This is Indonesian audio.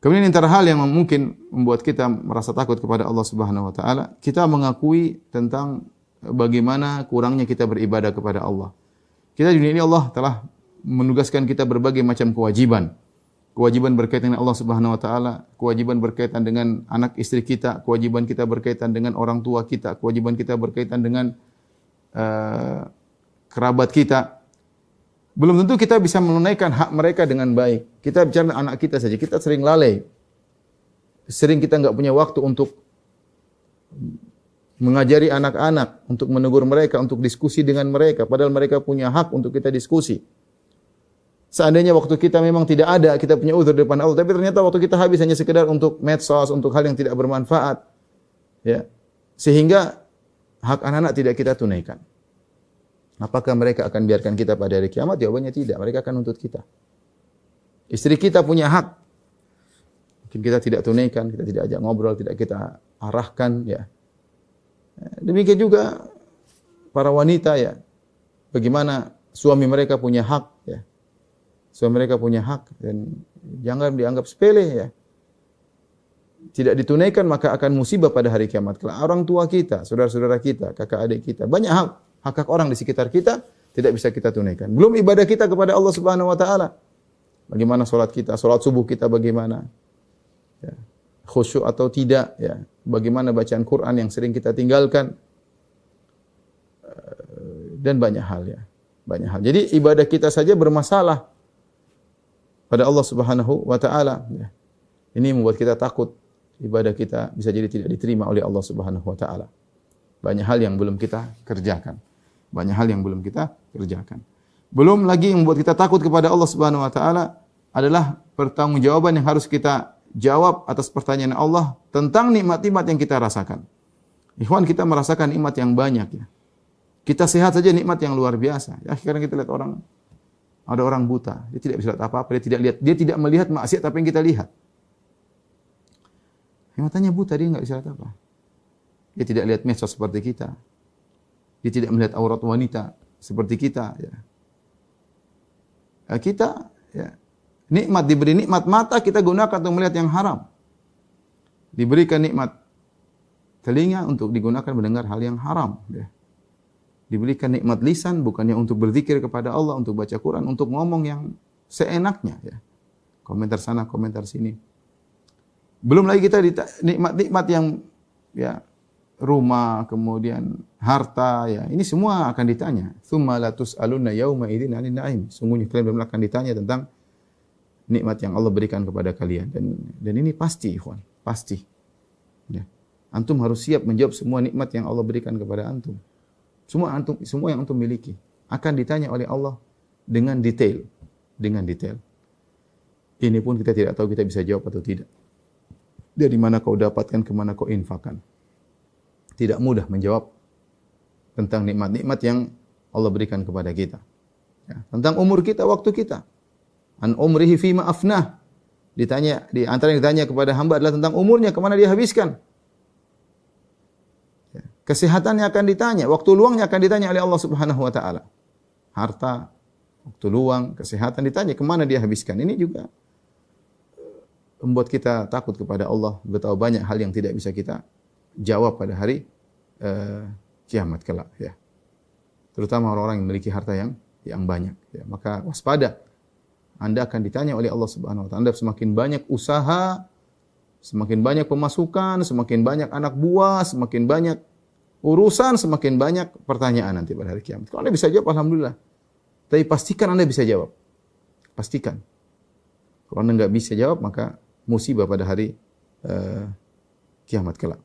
Kemudian antara hal yang mungkin membuat kita merasa takut kepada Allah Subhanahu wa taala, kita mengakui tentang bagaimana kurangnya kita beribadah kepada Allah. Kita di dunia ini Allah telah menugaskan kita berbagai macam kewajiban. Kewajiban berkaitan dengan Allah Subhanahu wa taala, kewajiban berkaitan dengan anak istri kita, kewajiban kita berkaitan dengan orang tua kita, kewajiban kita berkaitan dengan kerabat kita. Belum tentu kita bisa menunaikan hak mereka dengan baik. Kita bicara anak kita saja, kita sering lalai. Sering kita enggak punya waktu untuk mengajari anak-anak, untuk menegur mereka, untuk diskusi dengan mereka, padahal mereka punya hak untuk kita diskusi. Seandainya waktu kita memang tidak ada, kita punya uzur di depan Allah, tapi ternyata waktu kita habis hanya sekedar untuk medsos, untuk hal yang tidak bermanfaat, ya, sehingga hak anak-anak tidak kita tunaikan. Apakah mereka akan biarkan kita pada hari kiamat? Jawabannya tidak. Mereka akan nuntut kita. Istri kita punya hak. Mungkin kita tidak tunaikan, kita tidak ajak ngobrol, tidak kita arahkan, ya. Demikian juga para wanita, ya. Bagaimana suami mereka punya hak, ya. Suami mereka punya hak dan jangan dianggap sepele, ya. Tidak ditunaikan maka akan musibah pada hari kiamat. Orang tua kita, saudara-saudara kita, kakak adik kita, banyak hak orang di sekitar kita tidak bisa kita tunaikan. Belum ibadah kita kepada Allah Subhanahu wa taala. Bagaimana salat kita, salat subuh kita bagaimana? Ya. Khusyuk atau tidak, ya. Bagaimana bacaan Quran yang sering kita tinggalkan? Dan banyak hal, ya. Banyak hal. Jadi ibadah kita saja bermasalah pada Allah Subhanahu wa taala, ya. Ini membuat kita takut ibadah kita bisa jadi tidak diterima oleh Allah Subhanahu wa taala. Banyak hal yang belum kita kerjakan. Banyak hal yang belum kita kerjakan. Belum lagi yang membuat kita takut kepada Allah Subhanahu wa taala adalah pertanggungjawaban yang harus kita jawab atas pertanyaan Allah tentang nikmat-nikmat yang kita rasakan. Ikhwan, kita merasakan nikmat yang banyak, ya. Kita sehat saja nikmat yang luar biasa. Ya, sekarang kita lihat ada orang buta, dia tidak bisa lihat apa-apa, dia tidak melihat maksiat apa yang kita lihat. Matanya buta, dia enggak bisa lihat apa. Dia tidak lihat medsos seperti kita. Dia tidak melihat aurat wanita seperti kita, ya. Kita, ya, diberi nikmat mata, kita gunakan untuk melihat yang haram. Diberikan nikmat telinga untuk digunakan mendengar hal yang haram, ya. Diberikan nikmat lisan bukannya untuk berzikir kepada Allah, untuk baca Quran, untuk ngomong yang seenaknya, ya. Komentar sana, komentar sini. Belum lagi kita nikmat-nikmat yang, ya, rumah, kemudian harta, ya. Ini semua akan ditanya. Tsumma la tus'alunna yauma idzin 'anil na'im. Sungguhnya kalian benar-benar akan ditanya tentang nikmat yang Allah berikan kepada kalian, dan ini pasti, ikhwan, pasti. Ya. Antum harus siap menjawab semua nikmat yang Allah berikan kepada antum. Semua yang antum miliki akan ditanya oleh Allah dengan detail, Ini pun kita tidak tahu kita bisa jawab atau tidak. Dari mana kau dapatkan, kemana kau infakkan. Tidak mudah menjawab tentang nikmat-nikmat yang Allah berikan kepada kita. Ya. Tentang umur kita, waktu kita. An umrihi fima afnah. Ditanya, di antara yang ditanya kepada hamba adalah tentang umurnya, kemana dia habiskan. Ya. Kesehatannya akan ditanya, waktu luangnya akan ditanya oleh Allah Subhanahu wa taala. Harta, waktu luang, kesehatan ditanya kemana dia habiskan. Ini juga membuat kita takut kepada Allah. Betapa banyak hal yang tidak bisa kita jawab pada hari kiamat kelak, ya. Terutama orang-orang yang memiliki harta yang banyak, ya. Maka waspada. Anda akan ditanya oleh Allah Subhanahu wa taala. Anda semakin banyak usaha, semakin banyak pemasukan, semakin banyak anak buah, semakin banyak urusan, semakin banyak pertanyaan nanti pada hari kiamat. Kalau Anda bisa jawab, alhamdulillah. Tapi pastikan Anda bisa jawab. Pastikan. Kalau Anda enggak bisa jawab, maka musibah pada hari kiamat kelak.